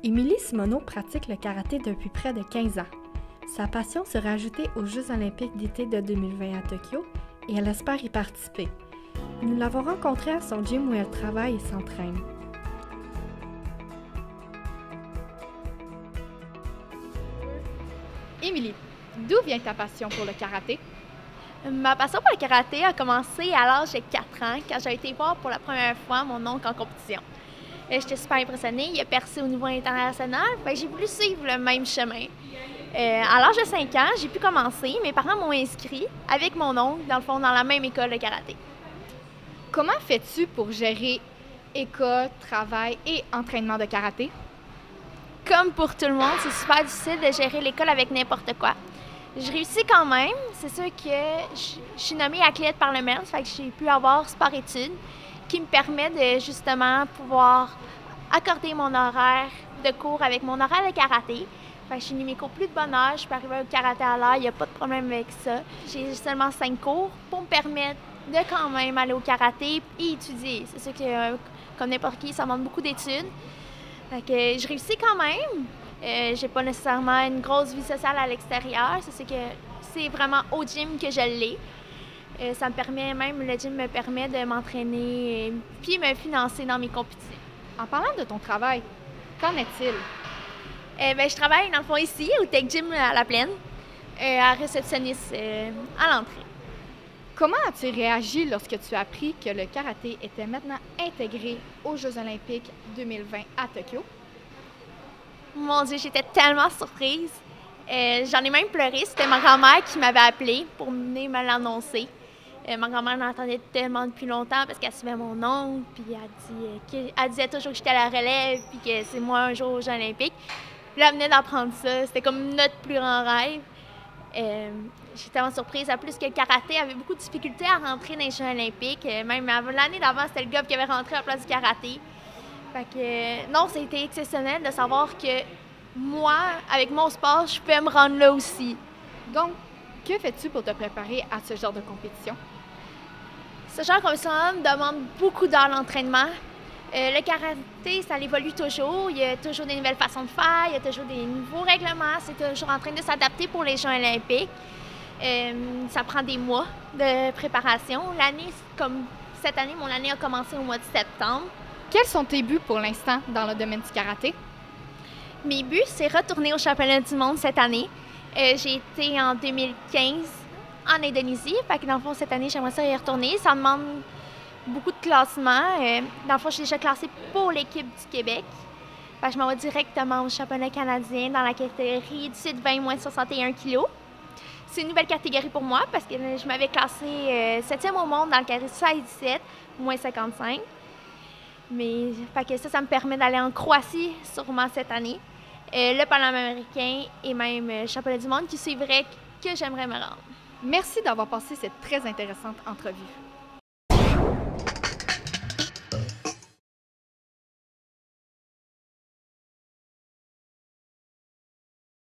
Émilie Simoneau pratique le karaté depuis près de 15 ans. Sa passion sera ajoutée aux Jeux olympiques d'été de 2020 à Tokyo et elle espère y participer. Nous l'avons rencontrée à son gym où elle travaille et s'entraîne. Émilie, d'où vient ta passion pour le karaté? Ma passion pour le karaté a commencé à l'âge de 4 ans, quand j'ai été voir pour la première fois mon oncle en compétition. J'étais super impressionnée, il a percé au niveau international, j'ai voulu suivre le même chemin. À l'âge de 5 ans, j'ai pu commencer, mes parents m'ont inscrit avec mon oncle, dans le fond, dans la même école de karaté. Comment fais-tu pour gérer école, travail et entraînement de karaté? Comme pour tout le monde, c'est super difficile de gérer l'école avec n'importe quoi. Je réussis quand même. C'est sûr que je suis nommée athlète par le MERS, fait que j'ai pu avoir sport-études qui me permet de justement pouvoir accorder mon horaire de cours avec mon horaire de karaté. Fait que je finis mes cours plus de bonne heure, je peux arriver au karaté à l'heure, il n'y a pas de problème avec ça. J'ai seulement 5 cours pour me permettre de quand même aller au karaté et étudier. C'est sûr que comme n'importe qui, ça demande beaucoup d'études. Fait que je réussis quand même. J'ai pas nécessairement une grosse vie sociale à l'extérieur. C'est que c'est vraiment au gym que je l'ai. Ça me permet, même le gym me permet de m'entraîner puis me financer dans mes compétitions. En parlant de ton travail, qu'en est-il? Je travaille dans le fond ici, au Tech Gym à La Plaine, à réceptionniste à l'entrée. Comment as-tu réagi lorsque tu as appris que le karaté était maintenant intégré aux Jeux olympiques 2020 à Tokyo? Mon Dieu, j'étais tellement surprise. J'en ai même pleuré. C'était ma grand-mère qui m'avait appelée pour venir me l'annoncer. Ma grand-mère l'entendait tellement depuis longtemps parce qu'elle suivait mon oncle, puis elle disait toujours que j'étais à la relève, puis que c'est moi un jour aux Jeux olympiques. Puis là, elle venait d'apprendre ça. C'était comme notre plus grand rêve. J'étais tellement surprise. En plus que le karaté avait beaucoup de difficultés à rentrer dans les Jeux olympiques. Même l'année d'avant, c'était le gars qui avait rentré à la place du karaté. Fait que, non, ça a été exceptionnel de savoir que moi, avec mon sport, je peux me rendre là aussi. Donc, que fais-tu pour te préparer à ce genre de compétition? Ce genre de compétition demande beaucoup d'heures d'entraînement. Le karaté, ça évolue toujours. Il y a toujours des nouvelles façons de faire, il y a toujours des nouveaux règlements. C'est toujours en train de s'adapter pour les Jeux olympiques. Ça prend des mois de préparation. Comme cette année, mon année a commencé au mois de septembre. Quels sont tes buts pour l'instant dans le domaine du karaté? Mes buts, c'est retourner au championnat du monde cette année. J'ai été en 2015 en Indonésie. Fait que dans le fond, cette année, j'aimerais ça y retourner. Ça demande beaucoup de classement. Dans le fond, je suis déjà classée pour l'équipe du Québec. Fait que je m'en vais directement au championnat canadien dans la catégorie 18-20 61 kg. C'est une nouvelle catégorie pour moi parce que je m'avais classée 7e au monde dans la catégorie 16-17 55. Mais fait que ça me permet d'aller en Croatie sûrement cette année. Le Panaméricain et même le championnat du monde qui suivrait que j'aimerais me rendre. Merci d'avoir passé cette très intéressante entrevue.